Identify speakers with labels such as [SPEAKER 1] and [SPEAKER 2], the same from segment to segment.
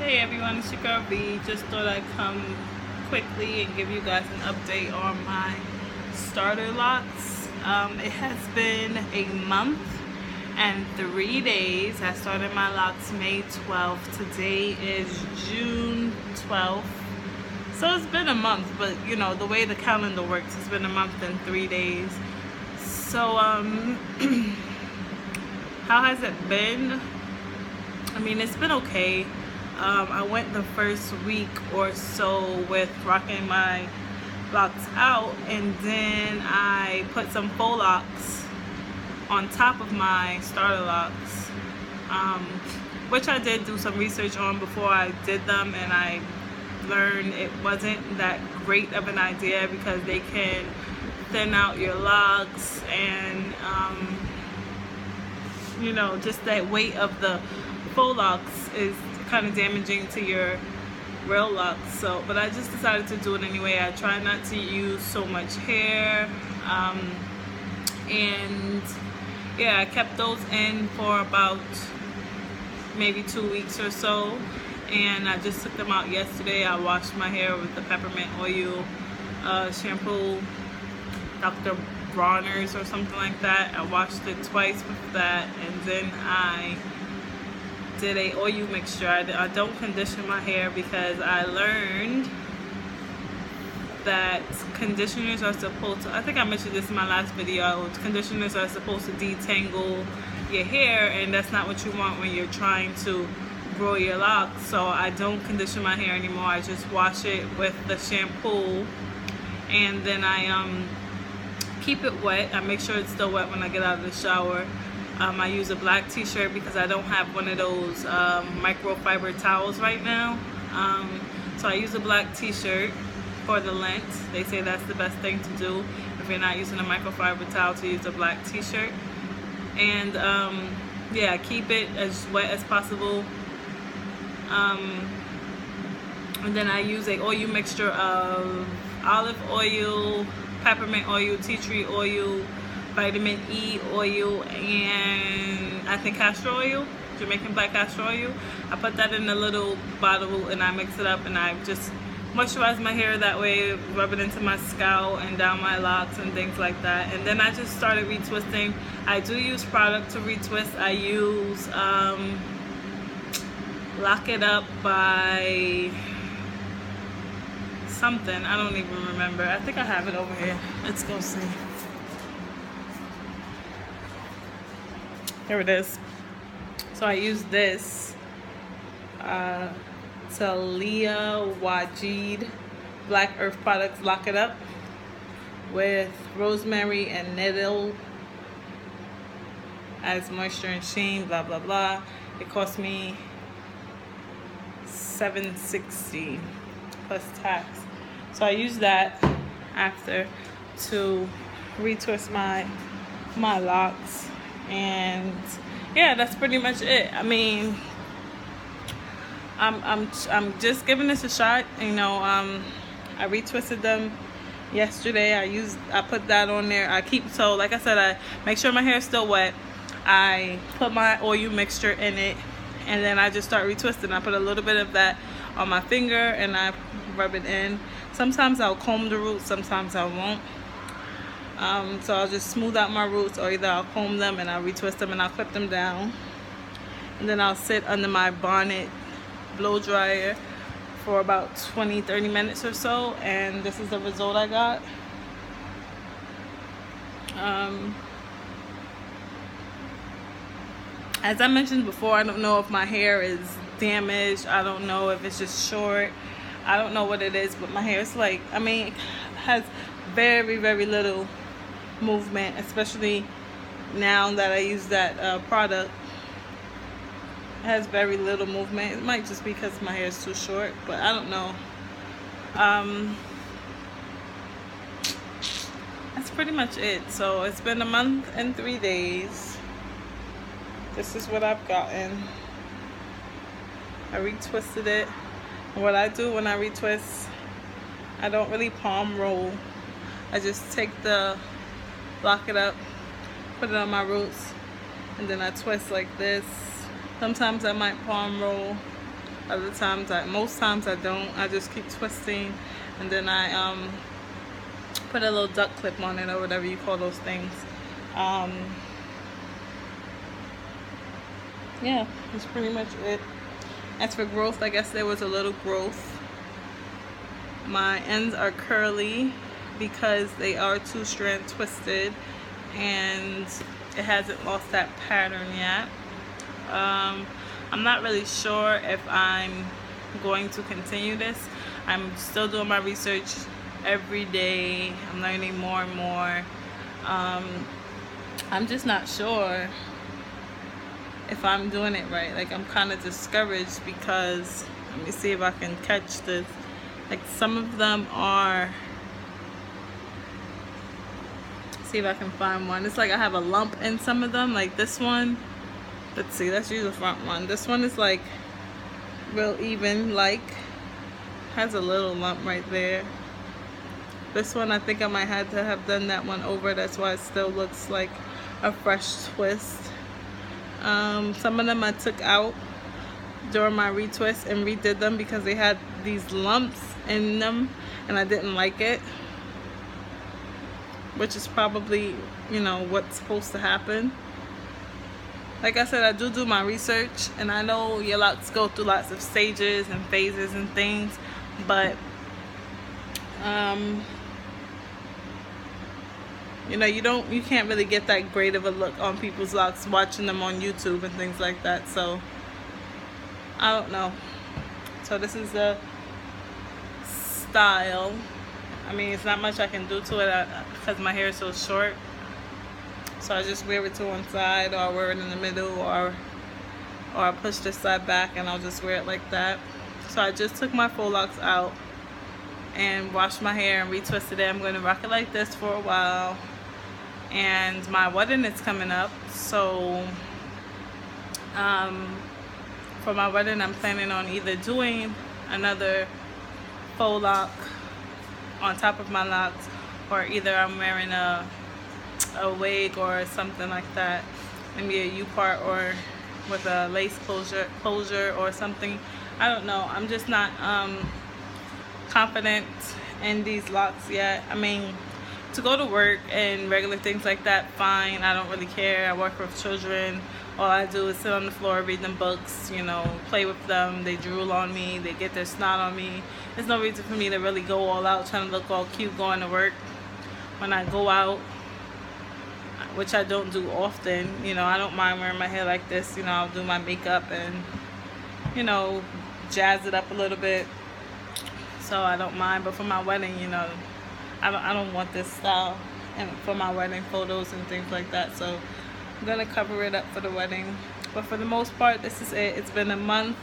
[SPEAKER 1] Hey everyone, it's your girl B. Just thought I'd come quickly and give you guys an update on my starter locks. It has been a month and 3 days. I started my locks May 12th. Today is June 12th. So it's been a month, but you know, the way the calendar works, it's been a month and 3 days. So, how has it been? I mean, it's been okay. I went the first week or so with rocking my locks out, and then I put some faux locks on top of my starter locks, which I did do some research on before I did them, and I learned it wasn't that great of an idea because they can thin out your locks, and you know, just that weight of the faux locks is kind of damaging to your real locks. So, but I just decided to do it anyway. I try not to use so much hair, and yeah, I kept those in for about maybe 2 weeks or so, and I just took them out yesterday. I washed my hair with the peppermint oil shampoo, Dr. Bronner's or something like that. I washed it twice with that, and then I did a oil mixture. I don't condition my hair because I learned that conditioners are supposed to, I think I mentioned this in my last video, conditioners are supposed to detangle your hair, and that's not what you want when you're trying to grow your locks. So I don't condition my hair anymore. I just wash it with the shampoo, and then I keep it wet. I make sure it's still wet when I get out of the shower. I use a black t-shirt because I don't have one of those microfiber towels right now. So I use a black t-shirt for the length. They say that's the best thing to do if you're not using a microfiber towel, to use a black t-shirt. And yeah, keep it as wet as possible. And then I use a oil mixture of olive oil, peppermint oil, tea tree oil, vitamin E oil, and I think castor oil, Jamaican black castor oil. I put that in a little bottle and I mix it up, and I just moisturize my hair that way, rub it into my scalp and down my locks and things like that. And then I just started retwisting. I do use product to retwist. I use Lock It Up by something, I don't even remember. I think I have it over here. Let's go see. Here it is. So I use this Talia Wajid Black Earth Products Lock It Up with rosemary and nettle as moisture and sheen, blah blah blah. It cost me $7.60 plus tax. So I use that after to retwist my locks. And yeah, that's pretty much it. I mean, I'm just giving this a shot. You know, I retwisted them yesterday. I put that on there. So like I said, I make sure my hair is still wet. I put my oil mixture in it, and then I just start retwisting. I put a little bit of that on my finger and I rub it in. Sometimes I'll comb the roots, sometimes I won't. So I'll just smooth out my roots, or either I'll comb them and I'll retwist them and I'll clip them down, and then I'll sit under my bonnet blow dryer for about 20-30 minutes or so, and this is the result I got. As I mentioned before, I don't know if my hair is damaged. I don't know if it's just short. I don't know what it is, but my hair is like, I mean, it has very, very little movement, especially now that I use that product. It has very little movement. It might just be because my hair is too short, but I don't know. That's pretty much it. So it's been a month and 3 days. This is what I've gotten. I retwisted it. What I do when I retwist, I don't really palm roll. I just take the Lock It Up, put it on my roots, and then I twist like this. Sometimes I might palm roll, Other times, most times I don't. I just keep twisting, and then I put a little duck clip on it or whatever you call those things. Yeah, that's pretty much it. As for growth, I guess there was a little growth. My ends are curly because they are 2-strand twisted, and it hasn't lost that pattern yet. I'm not really sure if I'm going to continue this. I'm still doing my research every day. I'm learning more and more. I'm just not sure if I'm doing it right. Like, I'm kind of discouraged because, let me see if I can catch this. Like, some of them are, see if I can find one. It's like I have a lump in some of them. Like this one, let's see, let's use the front one. This one is like real even, like has a little lump right there. This one, I think I might have to have done that one over. That's why it still looks like a fresh twist. Some of them I took out during my retwist and redid them because they had these lumps in them and I didn't like it, which is probably, you know, what's supposed to happen. Like I said, I do my research, and I know your locks go through lots of stages and phases and things, but you know, you can't really get that great of a look on people's locks watching them on YouTube and things like that. So I don't know. So this is the style. I mean, it's not much I can do to it because my hair is so short. So I just wear it to one side, or I wear it in the middle, or I push this side back and I'll just wear it like that. So I just took my faux locks out and washed my hair and retwisted it. I'm going to rock it like this for a while. And my wedding is coming up, so for my wedding I'm planning on either doing another faux lock on top of my locks, or either I'm wearing a wig or something like that, maybe a U-part or with a lace closure or something. I don't know. I'm just not confident in these locks yet. I mean, to go to work and regular things like that, fine. I don't really care. I work with children. All I do is sit on the floor, read them books, you know, play with them. They drool on me. They get their snot on me. There's no reason for me to really go all out trying to look all cute going to work. When I go out, which I don't do often, you know, I don't mind wearing my hair like this. You know, I'll do my makeup and, you know, jazz it up a little bit. So I don't mind. But for my wedding, you know, I don't want this style and for my wedding photos and things like that. So I'm gonna cover it up for the wedding. But for the most part, this is it. It's been a month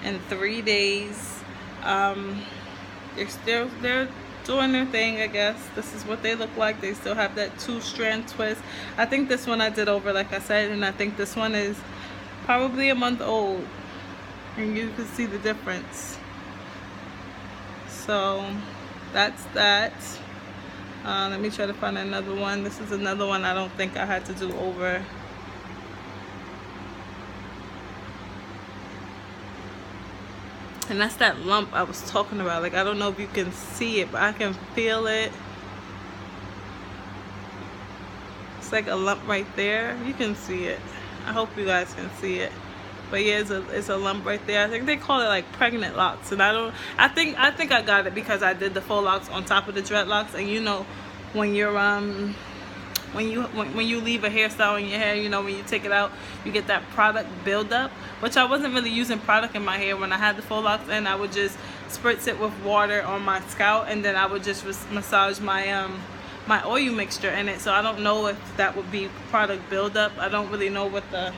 [SPEAKER 1] and 3 days. They're doing their thing, I guess. This is what they look like. They still have that 2-strand twist. I think this one I did over, like I said, and I think this one is probably a month old, and you can see the difference. So that's that. Let me try to find another one. This is another one I don't think I had to do over. And that's that lump I was talking about. Like, I don't know if you can see it, but I can feel it. It's like a lump right there. You can see it. I hope you guys can see it. But yeah, it's a lump right there. I think they call it like pregnant locks, and I think I got it because I did the faux locks on top of the dreadlocks. And you know, when you're when you leave a hairstyle in your hair, you know, when you take it out, you get that product buildup, which I wasn't really using product in my hair when I had the faux locks, and I would just spritz it with water on my scalp, and then I would just massage my my oil mixture in it. So I don't know if that would be product buildup. I don't really know what the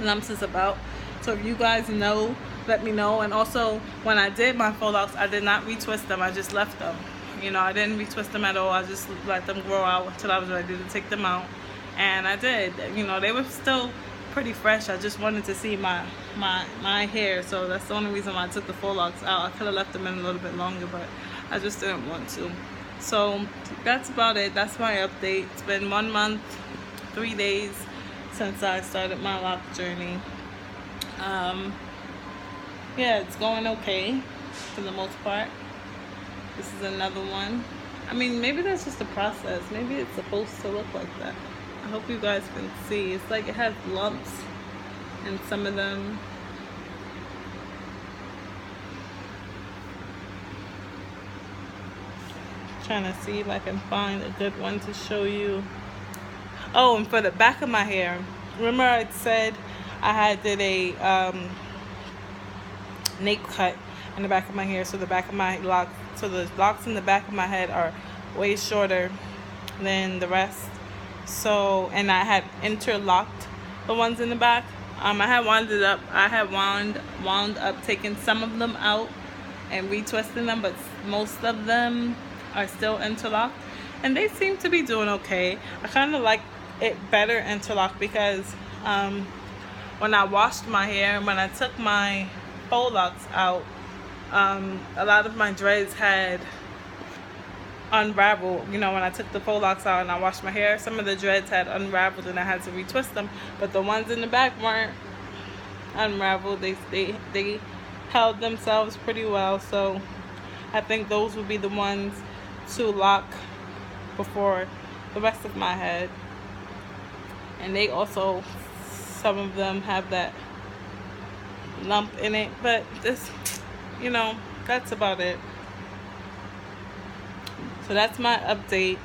[SPEAKER 1] lumps is about. So if you guys know, let me know. And also, when I did my faux locks, I did not retwist them. I just left them. You know, I didn't retwist them at all. I just let them grow out until I was ready to take them out. And I did. You know, they were still pretty fresh. I just wanted to see my hair. So that's the only reason why I took the faux locks out. I could have left them in a little bit longer, but I just didn't want to. So that's about it. That's my update. It's been 1 month, 3 days since I started my lock journey. yeah, it's going okay for the most part. This is another one. I mean, maybe that's just a process. Maybe it's supposed to look like that. I hope you guys can see. It's like it has lumps in some of them. Trying to see if I can find a good one to show you. Oh, and for the back of my hair, remember I said I did a nape cut in the back of my hair, so the back of my locks, so the locks in the back of my head are way shorter than the rest. So, and I had interlocked the ones in the back. I had wound up taking some of them out and retwisting them, but most of them are still interlocked, and they seem to be doing okay. I kind of like it better interlocked because when I washed my hair, when I took my faux locks out, a lot of my dreads had unraveled. You know, when I took the faux locks out and I washed my hair, some of the dreads had unraveled and I had to retwist them, but the ones in the back weren't unraveled. They held themselves pretty well, so I think those would be the ones to lock before the rest of my head. And they also, some of them have that lump in it, but this, you know, that's about it. So that's my update.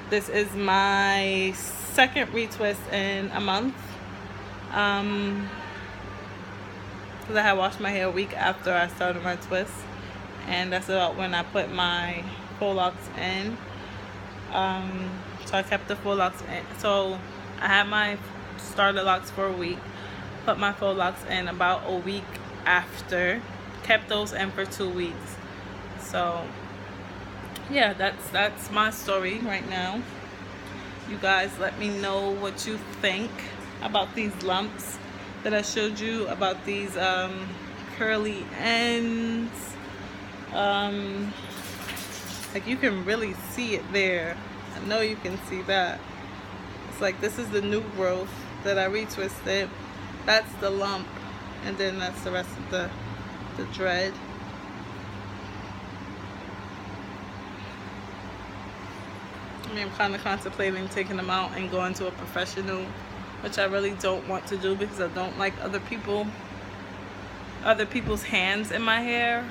[SPEAKER 1] This is my second retwist in a month, because I had washed my hair a week after I started my twist, and that's about when I put my faux locks in. So I kept the faux locks in. So I had my starter locks for a week, put my faux locks in about a week after, kept those in for 2 weeks. So yeah, that's my story right now. You guys let me know what you think about these lumps that I showed you, about these curly ends. Like, you can really see it there. I know you can see that. It's like, this is the new growth that I retwisted. That's the lump, and then that's the rest of the dread. I mean, I'm kind of contemplating taking them out and going to a professional, which I really don't want to do because I don't like other people's hands in my hair.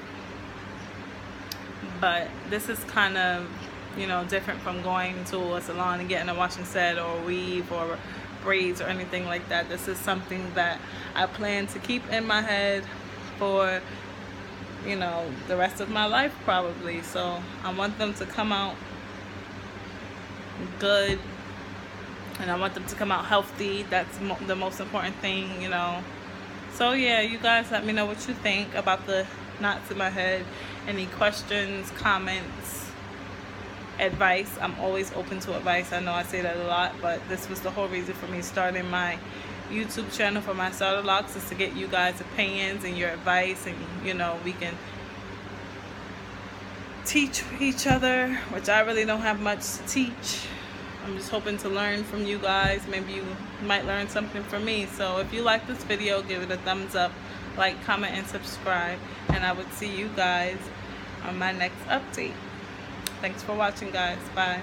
[SPEAKER 1] But this is kind of, you know, different from going to a salon and getting a washing set or a weave or braids or anything like that. This is something that I plan to keep in my head for, you know, the rest of my life probably. So I want them to come out good, and I want them to come out healthy. That's the most important thing, you know. So yeah, you guys let me know what you think about the knots in my head. Any questions, comments, advice. I'm always open to advice. I know I say that a lot, but this was the whole reason for me starting my YouTube channel for my starter locks, is to get you guys' opinions and your advice, and you know, we can teach each other, which I really don't have much to teach. I'm just hoping to learn from you guys. Maybe you might learn something from me. So if you like this video, give it a thumbs up, like, comment, and subscribe, and I would see you guys on my next update. Thanks for watching, guys. Bye.